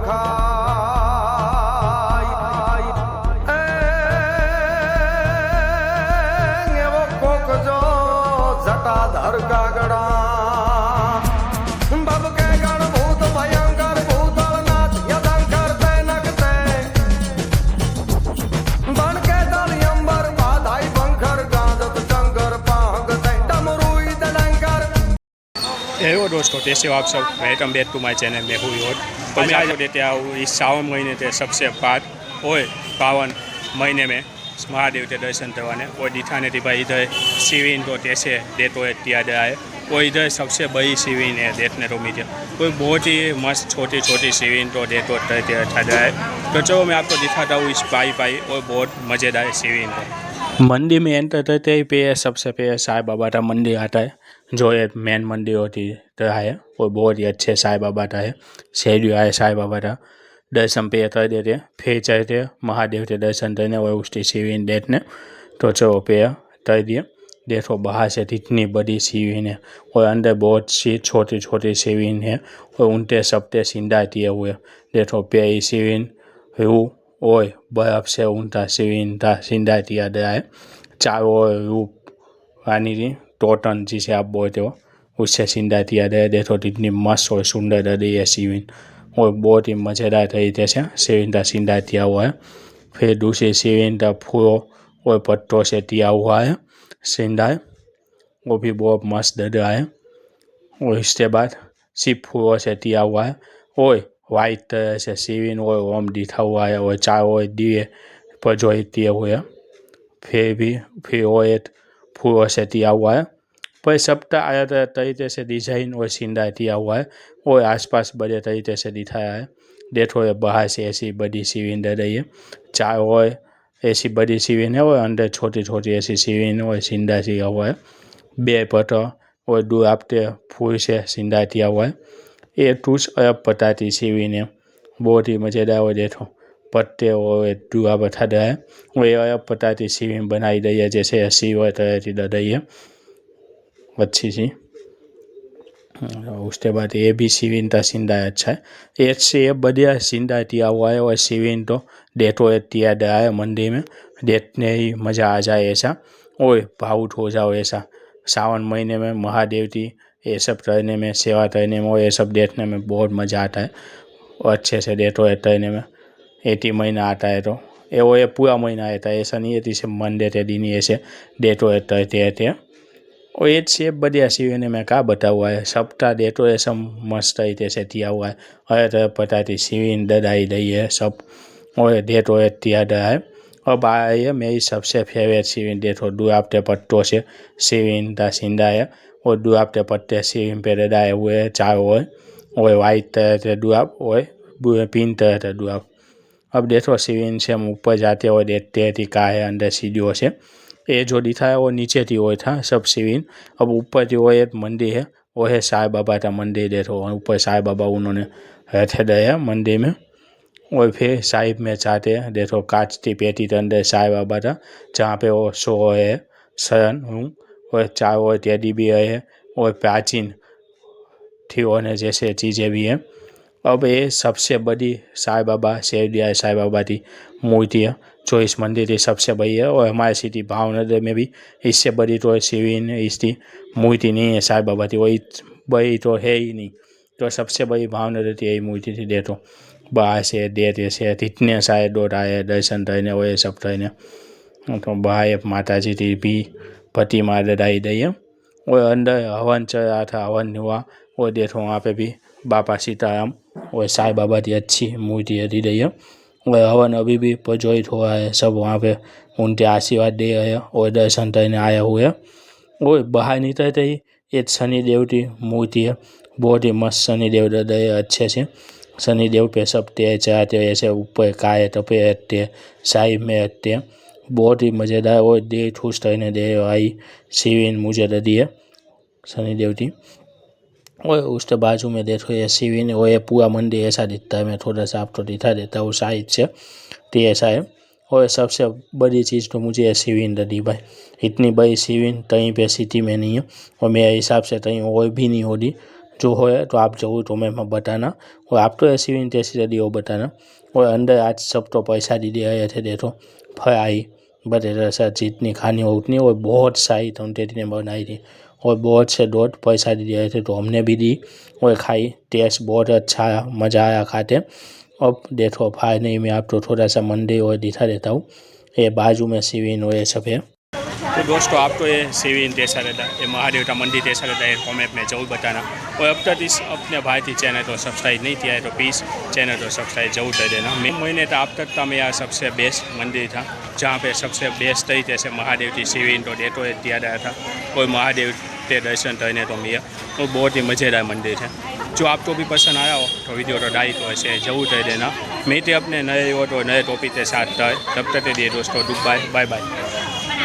खाय एवो कोक जो जटाधर गागड़ा बब के गण भूत भयंकर भूतलनाथ यदंकर तैनक तै बन के दल अंबर बाधाई बंकर गाजत शंकर पांग तै डमरुई दलंकर। हेलो दोस्तों, कैसे हो आप सब। Welcome back to my channel. मैं हूँ योर। तो मैं आज देते आऊँ इस सावन महीने के सबसे पावन महीने में महादेव के दर्शन करवाने। और दिखाने थी भाई इधर शिविन तो कैसे देतो है किया गया है। और इधर सबसे बड़ी शिविन है देखने को मिले। कोई बहुत ही मस्त छोटी छोटी शिविन तो देतो करके अच्छा गया है। तो चलो मैं आपको दिखाता हूँ इस पाई और बहुत मज़ेदार शिविन को। मंदिर में एंटर करते ही पे सबसे पहले साईं बाबा का मंदिर आता है, जो एक मेन मंदिर होती तरह है। और बहुत ही अच्छे साईं बाबा का है। शेरडी आए साईं बाबा का दर्शन पे कर देते, फिर चलते महादेव के दर्शन करने और उसकी शिविन देखने। तो चलो पे कर दिए। देखो बाहर से इतनी बड़ी शिविन है और अंदर बहुत सी छोटी छोटी शिविन है और उनके सबके सिंदा दिए हुए। देखो पे शिविन रू और बर्फ से उनका शिविन का सिंदा दिया गया है। चारों ओर रूप रानी जी टोटन जिसे आप बोलते हो उससे सिंदा दिया गया है। देखो कितनी मस्त और सुंदर लगी है शिविन और बहुत ही मज़ेदार तरीके से शिविन का सिंदा दिया हुआ है। फिर दूसरी शिविन का फूलों और पत्तों से दिया हुआ है सिंदा, वो भी बहुत मस्त लग रहा है। और इसके बाद सिर्फ फूलों से दिया हुआ है और वाइट तरह से शिविन और ओम दिखा हुआ है और चारों ओर दिए पर जो दिए हुए हैं। फिर वो एक फूलों से दिया हुआ है पर सबका अलग अलग तरीके से डिजाइन और सिंदा दिया हुआ है और आसपास बड़े तरीके से दिखाया है। देखो ये बाहर से ऐसी बड़ी शिविन दे रही है, चारों ओर ऐसी बड़ी शिविन है और अंदर छोटी छोटी ऐसी शिविन और सिंदा दिया हुआ है। बे पत्थर और दो आपते फूल से सिंदा दिया हुआ है। ये कुछ अलग पता की शिविन है, बहुत ही मज़ेदार। और देखो पत्ते और दुआ बैठा रहा है और ये अलग पता की शिविन बनाई गई है, जैसे शिव तरह की लग रही है अच्छी सी। उसके बाद ये भी शिविन का सिंदा अच्छा है। एक से ये बढ़िया सिंदा दिया हुआ है और शिविन तो डेकोरेट किया गया है मंदिर में, देखने ही मज़ा आ जाए ऐसा और भावुक हो जाओ ऐसा। सावन महीने में महादेव की ये सब करने में, सेवा करने में और ये सब देखने में बहुत मज़ा आता है और अच्छे से डेकोरेट करने में। एक ही महीना आता है तो ये पूरा महीना आता है, ऐसा नहीं है कि मंडे के दिन ऐसे डेकोरेट करते रहते हैं। और एक से बढ़िया शिविन में क्या बता हुआ है, सबका डेकोरेशन मस्त तरीके से दिया हुआ है। हर तरह पता थी शिविन ददाई रही है सब और डेकोरेट किया गया है। अब आई है मेरी सबसे फेवरेट शिविन। देखो दो आपटे पत्तों से शिविन का सिंदा है और दो आपटे पत्ते शिविन पे ददाए हुए हैं चारों ओर और वाइट तरह से दुआब और पिंक तरह से दुआब। अब देखो शिविन से हम ऊपर जाते हुए देखते हैं कि क्या है अंदर सीढ़ियों से। ये जो दिखा है वो नीचे थी वो था सब शिविन। अब ऊपर जो वो एक मंदिर है वो है साईं बाबा का मंदिर। देखो ऊपर साईं बाबा उन्होंने रखे गए हैं मंदिर में। और फिर साइड में चाहते हैं देखो कांच की पेटी के अंदर साईं बाबा था, जहाँ पे वो सो है शरण हूँ और चारों ओर टेडी भी है और प्राचीन खिलौने जैसे चीज़ें भी हैं। अब ये सबसे बड़ी साईं बाबा शेरडी साईं बाबा की मूर्ति है जो इस मंदिर की सबसे बड़ी है। और हमारे सिटी भावनगर में भी इससे बड़ी तो शिविन इसकी मूर्ति नहीं है साईं बाबा की, वही बड़ी तो है ही नहीं। तो सबसे बड़ी भावनगर की यही मूर्ति थी। देखो बाहर से देर से इतने सारे लोग आए दर्शन करने और ये सब करने। तो बाहर माता जी की भी प्रतिमा लगाई गई है और अंदर हवन चल रहा था, हवन हुआ। और देखो वहाँ पे भी बाबा सीताराम और साईं बाबा की अच्छी मूर्ति दी गई है और हवन अभी भी प्रज्वलित हुआ है। सब वहाँ पे उनके आशीर्वाद दे रहे हैं और दर्शन करने आए हुए हैं। और बाहर निकलते ही एक शनिदेव की मूर्ति है, बहुत ही मस्त शनिदेव दे रहे हैं अच्छे से। शनिदेव पे सब तेज चढ़ाते हैं, ऐसे ऊपर काए तपे रहते हैं, साइड में रहते हैं, बहुत ही मज़ेदार। और दे खुश रहने दे आई शिविन मुझे लगी है शनिदेव की। और उसके बाजू में देखो ये शिविन और ये पूरा मंदिर ऐसा दिखता है। मैं थोड़ा सा आपको दिखा देता हूँ साइड से, तो ऐसा है। और सबसे बड़ी चीज़ तो मुझे शिविन लगी भाई, इतनी बड़ी शिविन कहीं पे सिटी में नहीं है और मेरे हिसाब से कहीं और भी नहीं होगी जो है तो आप जरूर कमेंट में बताना। और आप तो ऐसी भी इंटरेस्ट रेडी हो बताना। और अंदर आज सब तो पैसा दे दिया थे, देखो फ्राई बटेटा सर जितनी खानी हो उतनी, और बहुत सारी तंतेरी ने बनाई थी और बहुत से दोस्त पैसा दे दिए थे तो हमने भी दी और खाई। टेस्ट बहुत अच्छा आया, मज़ा आया खाते। अब देखो भाई नहीं, मैं आपको थोड़ा सा मंदिर और दिखा देता हूँ। ये बाजू में शिविन और ये सब है। तो दोस्तों आपको ये शिविन कैसा रहता है, ये महादेव का मंदिर कैसा रहता है, कमेंट में जरूर बताना। और अब तक इस अपने भाई की चैनल को सब्सक्राइब नहीं किया है तो प्लीज़ चैनल को सब्सक्राइब जरूर कर देना। महीने तो आप तक का मेरा सबसे बेस्ट मंदिर था, जहाँ पे सबसे बेस्ट तरीके से महादेव की शिविन तो डेकोरेट किया गया था और महादेव के दर्शन करने तो मिला। वो बहुत ही मज़ेदार मंदिर है। जो आपको भी पसंद आया हो तो वीडियो को लाइक और शेयर जरूर कर देना। मिलते अपने नए और नए टॉपिक के साथ, तब तक के लिए दोस्तों गुड बाय, बाय बाय।